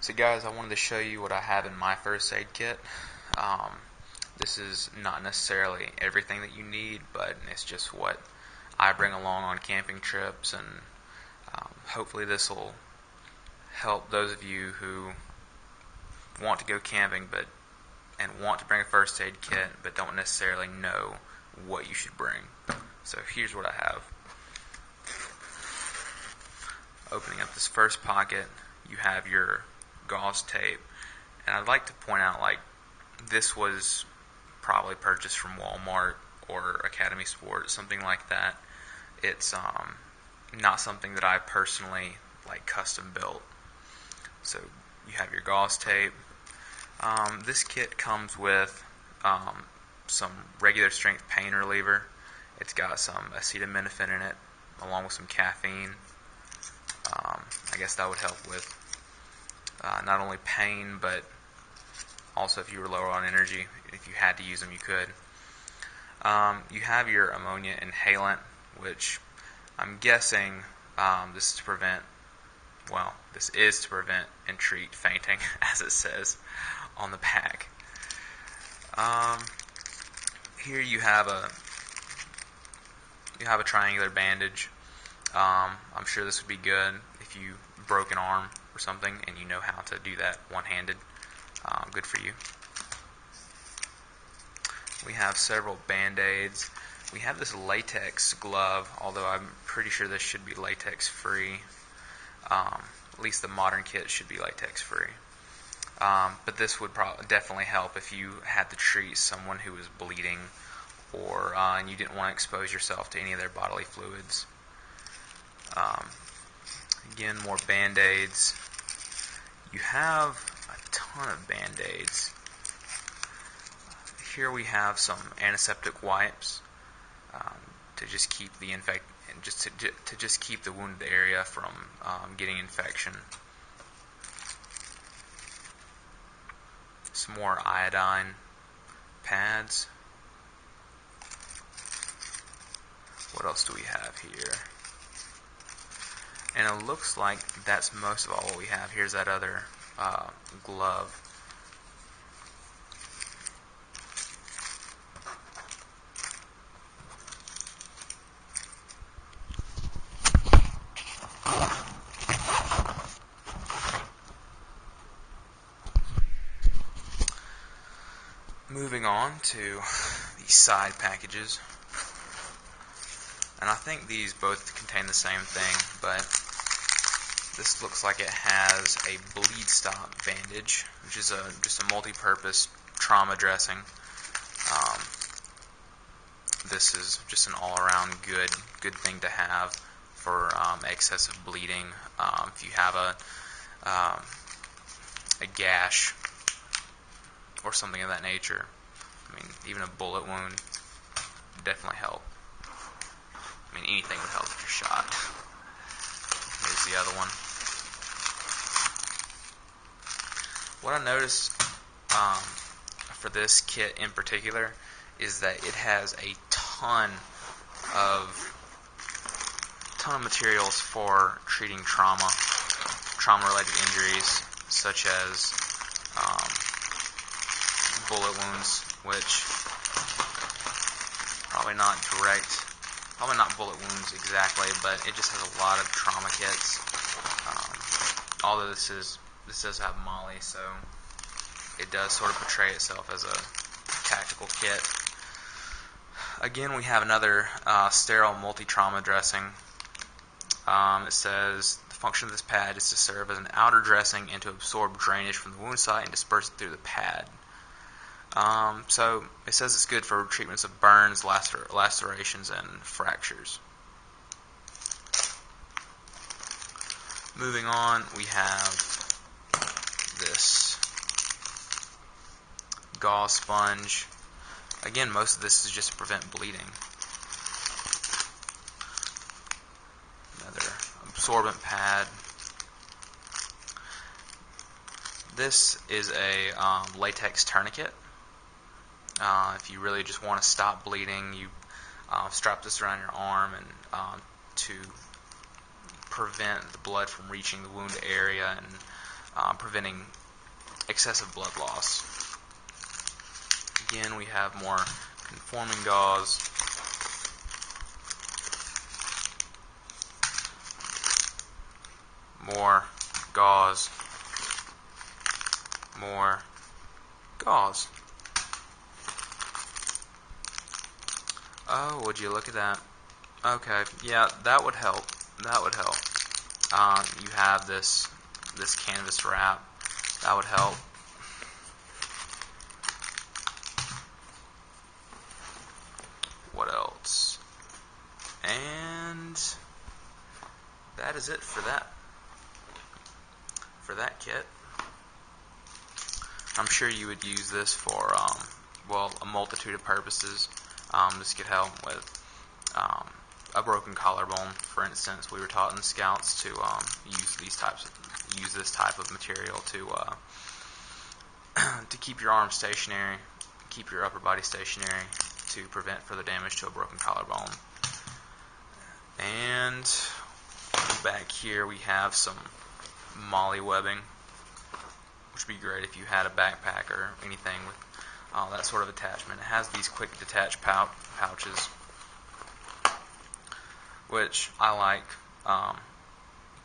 So guys, I wanted to show you what I have in my first aid kit. Um, this is not necessarily everything that you need, but it's just what I bring along on camping trips, and hopefully this will help those of you who want to go camping and want to bring a first aid kit but don't necessarily know what you should bring. So here's what I have. Opening up this first pocket, you have your gauze tape, and I'd like to point out, this was probably purchased from Walmart or Academy Sports, something like that. It's not something that I personally custom built. So you have your gauze tape. This kit comes with some regular strength pain reliever. It's got some acetaminophen in it, along with some caffeine. I guess that would help with not only pain, but also if you were lower on energy. If you had to use them, you could. You have your ammonia inhalant, which I'm guessing this is to prevent and treat fainting, as it says on the pack. Here you have a triangular bandage. I'm sure this would be good if you broke an arm or something and you know how to do that one-handed. Good for you. We have several Band-Aids. We have this latex glove, although I'm pretty sure this should be latex free. At least the modern kit should be latex free. But this would definitely help if you had to treat someone who was bleeding, or and you didn't want to expose yourself to any of their bodily fluids. Again, more Band-Aids. You have a ton of Band-Aids. Here we have some antiseptic wipes to just keep the to just keep the wounded area from getting infection. Some more iodine pads. What else do we have here? And it looks like that's most of all what we have. Here's that other glove. Moving on to these side packages. And I think these both contain the same thing, but this looks like it has a bleed stop bandage, which is just a multi-purpose trauma dressing. This is just an all-around good thing to have for excessive bleeding. If you have a gash or something of that nature, I mean, even a bullet wound would definitely help. I mean, anything would help if you're shot. Here's the other one. What I noticed for this kit in particular is that it has a ton of materials for treating trauma-related injuries, such as bullet wounds, which probably not bullet wounds exactly, but it just has a lot of trauma kits. Although this does have Molly, so it does sort of portray itself as a tactical kit. Again, we have another sterile multi-trauma dressing. It says the function of this pad is to serve as an outer dressing and to absorb drainage from the wound site and disperse it through the pad. So it says it's good for treatments of burns, lacerations, and fractures. Moving on, we have this gauze sponge. Again, most of this is just to prevent bleeding. Another absorbent pad. This is a latex tourniquet. If you really just want to stop bleeding, you strap this around your arm and to prevent the blood from reaching the wound area and preventing excessive blood loss. Again, we have more conforming gauze. More gauze. More gauze. Oh, would you look at that? Okay, yeah, that would help. That would help. You have this canvas wrap. That would help. What else? And that is it for that kit. I'm sure you would use this for well, a multitude of purposes. This could help with a broken collarbone, for instance. We were taught in Scouts to use this type of material to to keep your arm stationary, keep your upper body stationary, to prevent further damage to a broken collarbone. And back here we have some MOLLE webbing, which would be great if you had a backpack or anything with that sort of attachment. It has these quick detach pouches, which I like.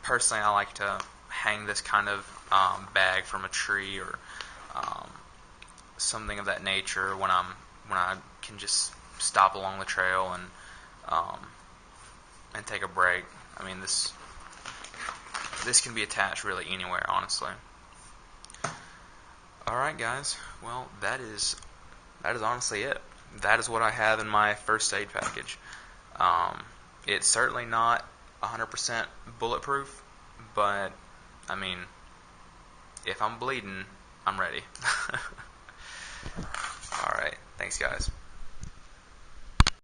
Personally, I like to hang this kind of bag from a tree or something of that nature when I can just stop along the trail and take a break. I mean, this can be attached really anywhere, honestly. Alright guys, well that is honestly it. That is what I have in my first aid package. It's certainly not 100% bulletproof, but I mean, if I'm bleeding, I'm ready. Alright, thanks guys.